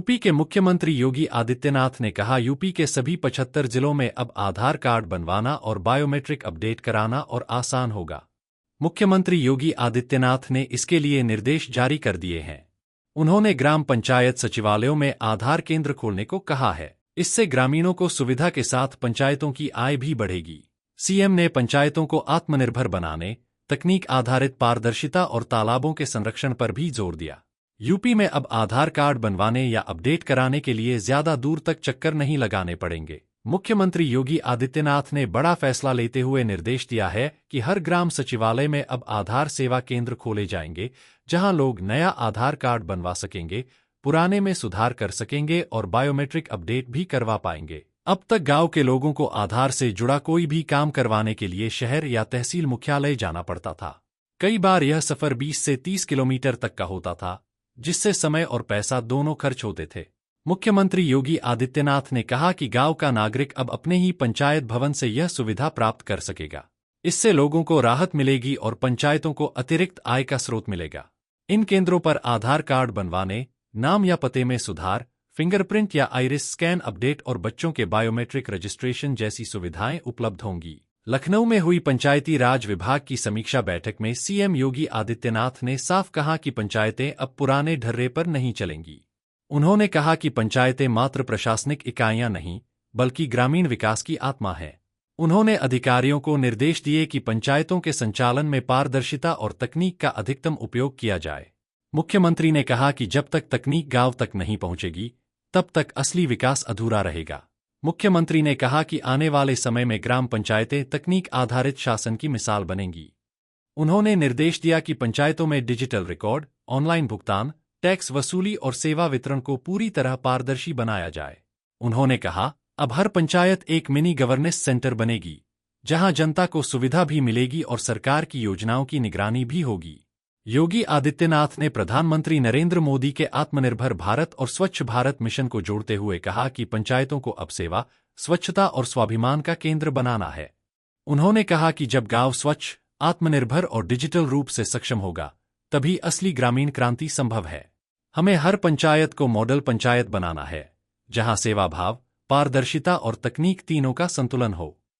UP के मुख्यमंत्री योगी आदित्यनाथ ने कहा, यूपी के सभी 75 जिलों में अब आधार कार्ड बनवाना और बायोमेट्रिक अपडेट कराना और आसान होगा। मुख्यमंत्री योगी आदित्यनाथ ने इसके लिए निर्देश जारी कर दिए हैं। उन्होंने ग्राम पंचायत सचिवालयों में आधार केंद्र खोलने को कहा है। इससे ग्रामीणों को सुविधा के साथ पंचायतों की आय भी बढ़ेगी। सीएम ने पंचायतों को आत्मनिर्भर बनाने, तकनीक आधारित पारदर्शिता और तालाबों के संरक्षण पर भी जोर दिया। यूपी में अब आधार कार्ड बनवाने या अपडेट कराने के लिए ज्यादा दूर तक चक्कर नहीं लगाने पड़ेंगे। मुख्यमंत्री योगी आदित्यनाथ ने बड़ा फैसला लेते हुए निर्देश दिया है कि हर ग्राम सचिवालय में अब आधार सेवा केंद्र खोले जाएंगे, जहां लोग नया आधार कार्ड बनवा सकेंगे, पुराने में सुधार कर सकेंगे और बायोमेट्रिक अपडेट भी करवा पाएंगे। अब तक गांव के लोगों को आधार से जुड़ा कोई भी काम करवाने के लिए शहर या तहसील मुख्यालय जाना पड़ता था। कई बार यह सफर 20 से 30 किलोमीटर तक का होता था, जिससे समय और पैसा दोनों खर्च होते थे। मुख्यमंत्री योगी आदित्यनाथ ने कहा कि गांव का नागरिक अब अपने ही पंचायत भवन से यह सुविधा प्राप्त कर सकेगा। इससे लोगों को राहत मिलेगी और पंचायतों को अतिरिक्त आय का स्रोत मिलेगा। इन केंद्रों पर आधार कार्ड बनवाने, नाम या पते में सुधार, फिंगरप्रिंट या आइरिस स्कैन अपडेट और बच्चों के बायोमेट्रिक रजिस्ट्रेशन जैसी सुविधाएं उपलब्ध होंगी। लखनऊ में हुई पंचायती राज विभाग की समीक्षा बैठक में सीएम योगी आदित्यनाथ ने साफ कहा कि पंचायतें अब पुराने ढर्रे पर नहीं चलेंगी। उन्होंने कहा कि पंचायतें मात्र प्रशासनिक इकाइयां नहीं, बल्कि ग्रामीण विकास की आत्मा है। उन्होंने अधिकारियों को निर्देश दिए कि पंचायतों के संचालन में पारदर्शिता और तकनीक का अधिकतम उपयोग किया जाए। मुख्यमंत्री ने कहा कि जब तक तकनीक गांव तक नहीं पहुंचेगी, तब तक असली विकास अधूरा रहेगा। मुख्यमंत्री ने कहा कि आने वाले समय में ग्राम पंचायतें तकनीक आधारित शासन की मिसाल बनेंगी। उन्होंने निर्देश दिया कि पंचायतों में डिजिटल रिकॉर्ड, ऑनलाइन भुगतान, टैक्स वसूली और सेवा वितरण को पूरी तरह पारदर्शी बनाया जाए। उन्होंने कहा, अब हर पंचायत एक मिनी गवर्नेंस सेंटर बनेगी, जहां जनता को सुविधा भी मिलेगी और सरकार की योजनाओं की निगरानी भी होगी। योगी आदित्यनाथ ने प्रधानमंत्री नरेंद्र मोदी के आत्मनिर्भर भारत और स्वच्छ भारत मिशन को जोड़ते हुए कहा कि पंचायतों को अब सेवा, स्वच्छता और स्वाभिमान का केंद्र बनाना है। उन्होंने कहा कि जब गांव स्वच्छ, आत्मनिर्भर और डिजिटल रूप से सक्षम होगा, तभी असली ग्रामीण क्रांति संभव है। हमें हर पंचायत को मॉडल पंचायत बनाना है, जहां सेवा भाव, पारदर्शिता और तकनीक तीनों का संतुलन हो।